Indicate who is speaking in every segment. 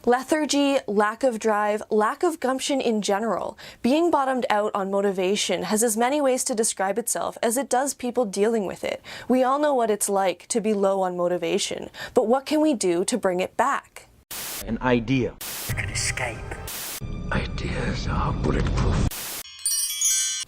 Speaker 1: Lethargy, lack of drive, lack of gumption in general. Being bottomed out on motivation has as many ways to describe itself as it does people dealing with it. We all know what it's like to be low on motivation, but what can we do to bring it back?
Speaker 2: An idea
Speaker 3: can escape.
Speaker 2: Ideas are bulletproof.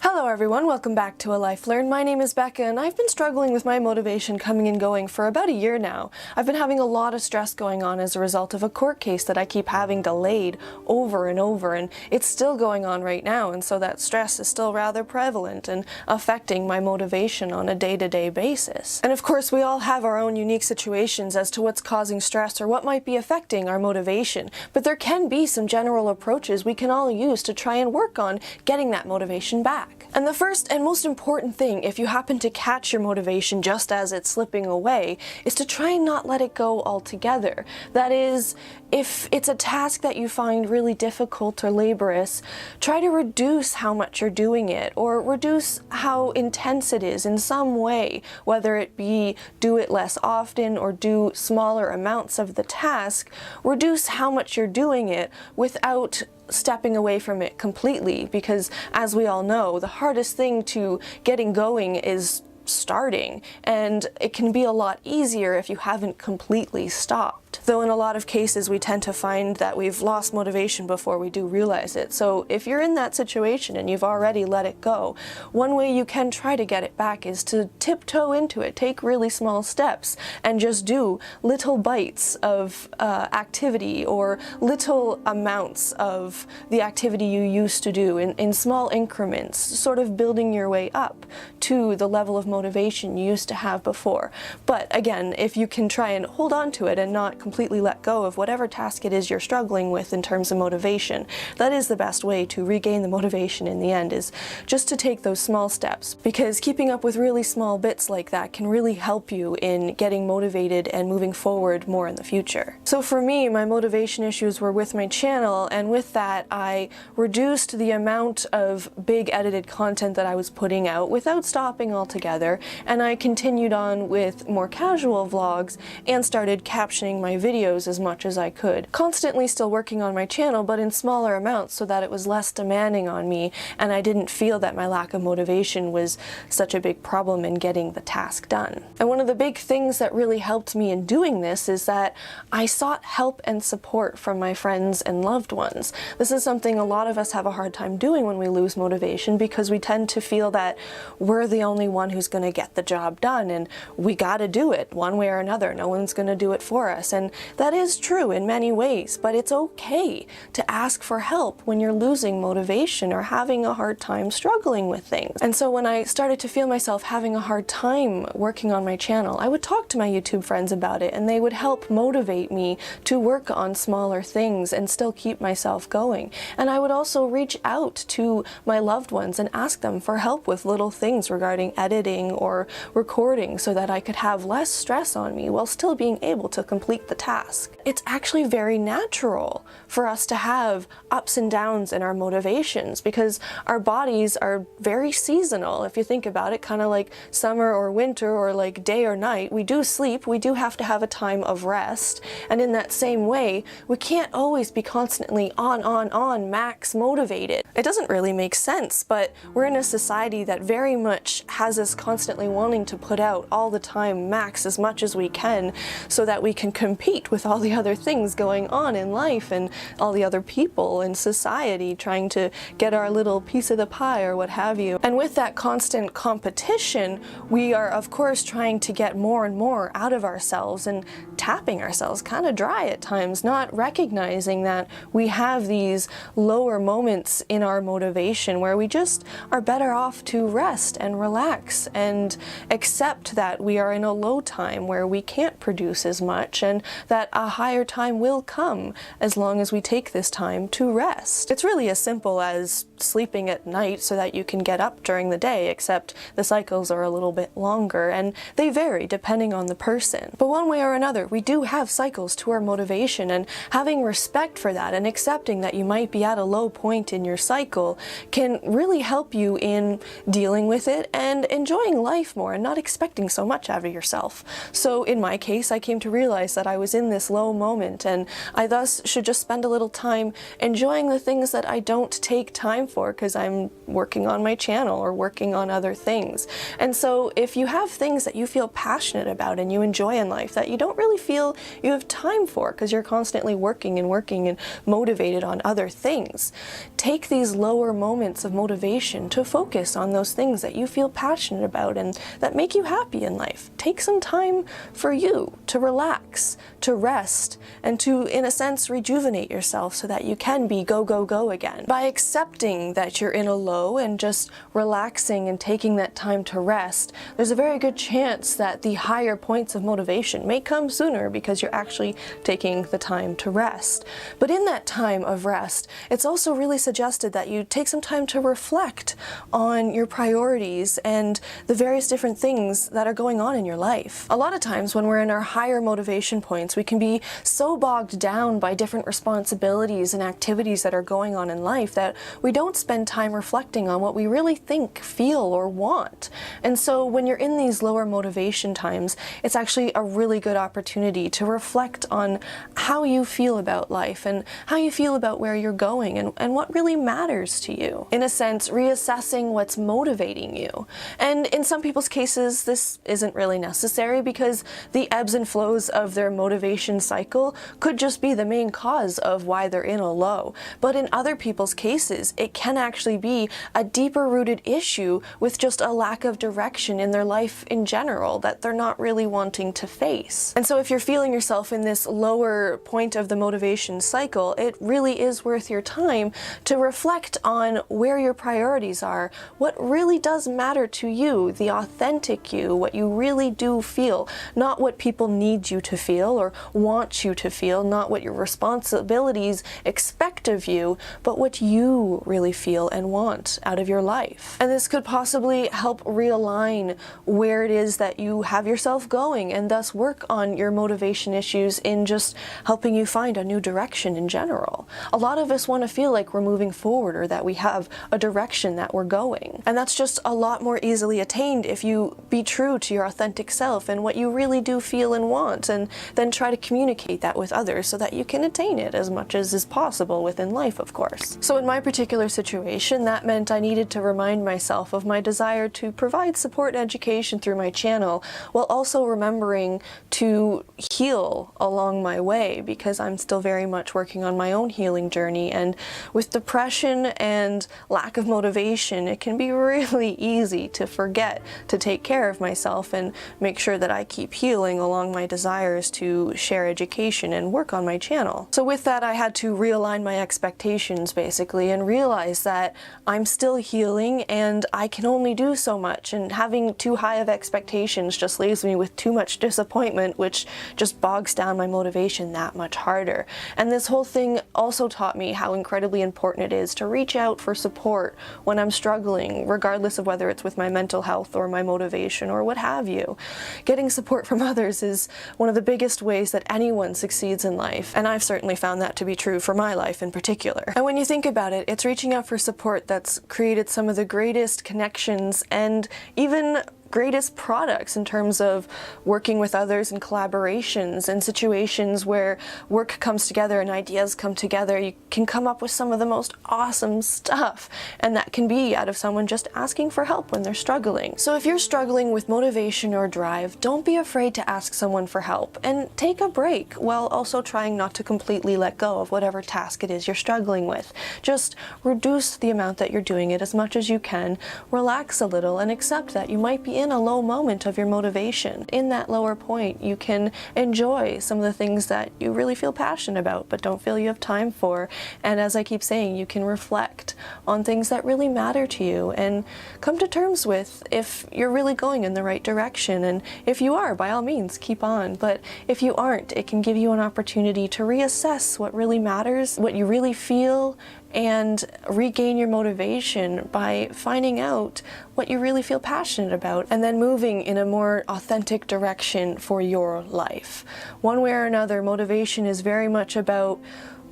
Speaker 1: Hello everyone, welcome back to ALifeLearned. My name is Becca and I've been struggling with my motivation coming and going for about a year now. I've been having a lot of stress going on as a result of a court case that I keep having delayed over and over, and it's still going on right now, and so that stress is still rather prevalent and affecting my motivation on a day-to-day basis. And of course we all have our own unique situations as to what's causing stress or what might be affecting our motivation, but there can be some general approaches we can all use to try and work on getting that motivation back. And the first and most important thing, if you happen to catch your motivation just as it's slipping away, is to try and not let it go altogether. That is, if it's a task that you find really difficult or laborious, try to reduce how much you're doing it, or reduce how intense it is in some way, whether it be do it less often or do smaller amounts of the task. Reduce how much you're doing it without stepping away from it completely, because as we all know, the hardest thing to getting going is starting, and it can be a lot easier if you haven't completely stopped. Though in a lot of cases we tend to find that we've lost motivation before we do realize it. So if you're in that situation and you've already let it go, one way you can try to get it back is to tiptoe into it, take really small steps, and just do little bites of activity or little amounts of the activity you used to do in small increments, sort of building your way up to the level of motivation you used to have before. But again, if you can try and hold on to it and not completely let go of whatever task it is you're struggling with in terms of motivation, that is the best way to regain the motivation in the end, is just to take those small steps, because keeping up with really small bits like that can really help you in getting motivated and moving forward more in the future. So for me, my motivation issues were with my channel, and with that I reduced the amount of big edited content that I was putting out without stopping altogether, and I continued on with more casual vlogs and started captioning my videos as much as I could. Constantly still working on my channel, but in smaller amounts so that it was less demanding on me, and I didn't feel that my lack of motivation was such a big problem in getting the task done. And one of the big things that really helped me in doing this is that I sought help and support from my friends and loved ones. This is something a lot of us have a hard time doing when we lose motivation, because we tend to feel that we're the only one who's going to get the job done and we gotta do it one way or another. No one's going to do it for us. And that is true in many ways, but it's okay to ask for help when you're losing motivation or having a hard time struggling with things. And so when I started to feel myself having a hard time working on my channel, I would talk to my YouTube friends about it, and they would help motivate me to work on smaller things and still keep myself going. And I would also reach out to my loved ones and ask them for help with little things regarding editing or recording, so that I could have less stress on me while still being able to complete the task. It's actually very natural for us to have ups and downs in our motivations, because our bodies are very seasonal. If you think about it, kind of like summer or winter, or like day or night, we do sleep, we do have to have a time of rest, and in that same way, we can't always be constantly on, max motivated. It doesn't really make sense, but we're in a society that very much has us constantly wanting to put out all the time, max as much as we can, so that we can compete with all the other things going on in life and all the other people in society trying to get our little piece of the pie or what have you. And with that constant competition, we are of course trying to get more and more out of ourselves and tapping ourselves kind of dry at times, not recognizing that we have these lower moments in our motivation where we just are better off to rest and relax and accept that we are in a low time where we can't produce as much, and that a higher time will come as long as we take this time to rest. It's really as simple as sleeping at night so that you can get up during the day, except the cycles are a little bit longer and they vary depending on the person. But one way or another, we do have cycles to our motivation, and having respect for that and accepting that you might be at a low point in your cycle can really help you in dealing with it and enjoying life more and not expecting so much out of yourself. So in my case, I came to realize that I was in this low moment, and I thus should just spend a little time enjoying the things that I don't take time for because I'm working on my channel or working on other things. And so if you have things that you feel passionate about and you enjoy in life that you don't really feel you have time for because you're constantly working and motivated on other things, take these lower moments of motivation to focus on those things that you feel passionate about and that make you happy in life. Take some time for you to relax, to rest, and to, in a sense, rejuvenate yourself so that you can be go, go, go again. By accepting that you're in a low and just relaxing and taking that time to rest, there's a very good chance that the higher points of motivation may come sooner because you're actually taking the time to rest. But in that time of rest, it's also really suggested that you take some time to reflect on your priorities and the various different things that are going on in your life. A lot of times when we're in our higher motivation points, we can be so bogged down by different responsibilities and activities that are going on in life that we don't spend time reflecting on what we really think, feel, or want. And so when you're in these lower motivation times, it's actually a really good opportunity to reflect on how you feel about life and how you feel about where you're going and what really matters to you. In a sense, reassessing what's motivating you. And in some people's cases, this isn't really necessary because the ebbs and flows of their motivation cycle could just be the main cause of why they're in a low. But in other people's cases, it can actually be a deeper rooted issue with just a lack of direction in their life in general that they're not really wanting to face. And so if you're feeling yourself in this lower point of the motivation cycle, it really is worth your time to reflect on where your priorities are, what really does matter to you, the authentic you, what you really do feel, not what people need you to feel or want you to feel, not what your responsibilities expect of you, but what you really feel and want out of your life. And this could possibly help realign where it is that you have yourself going and thus work on your motivation issues in just helping you find a new direction in general. A lot of us want to feel like we're moving forward or that we have a direction that we're going. And that's just a lot more easily attained if you be true to your authentic self and what you really do feel and want, and then try to communicate that with others so that you can attain it as much as is possible within life, of course. So in my particular situation, that meant I needed to remind myself of my desire to provide support and education through my channel, while also remembering to heal along my way, because I'm still very much working on my own healing journey. And with depression and lack of motivation, it can be really easy to forget to take care of myself and make sure that I keep healing along my desires to share education and work on my channel. So with that, I had to realign my expectations basically and realize that I'm still healing and I can only do so much, and having too high of expectations just leaves me with too much disappointment, which just bogs down my motivation that much harder. And this whole thing also taught me how incredibly important it is to reach out for support when I'm struggling, regardless of whether it's with my mental health or my motivation or what have you. Getting support from others is one of the biggest ways that anyone succeeds in life, and I've certainly found that to be true for my life in particular. And when you think about it, it's reaching out for support that's created some of the greatest connections and even greatest products in terms of working with others in collaborations and situations where work comes together and ideas come together. You can come up with some of the most awesome stuff, and that can be out of someone just asking for help when they're struggling. So if you're struggling with motivation or drive, don't be afraid to ask someone for help and take a break while also trying not to completely let go of whatever task it is you're struggling with. Just reduce the amount that you're doing it as much as you can, relax a little, and accept that you might be in a low moment of your motivation. In that lower point, you can enjoy some of the things that you really feel passionate about but don't feel you have time for. And as I keep saying, you can reflect on things that really matter to you and come to terms with if you're really going in the right direction. And if you are, by all means, keep on. But if you aren't, it can give you an opportunity to reassess what really matters, what you really feel, and regain your motivation by finding out what you really feel passionate about and then moving in a more authentic direction for your life. One way or another, motivation is very much about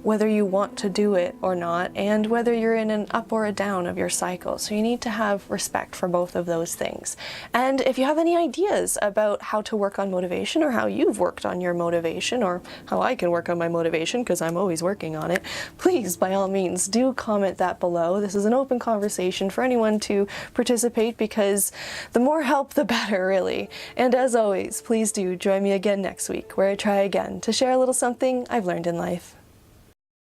Speaker 1: whether you want to do it or not, and whether you're in an up or a down of your cycle. So you need to have respect for both of those things. And if you have any ideas about how to work on motivation, or how you've worked on your motivation, or how I can work on my motivation, because I'm always working on it, please, by all means, do comment that below. This is an open conversation for anyone to participate, because the more help, the better, really. And as always, please do join me again next week, where I try again to share a little something I've learned in life.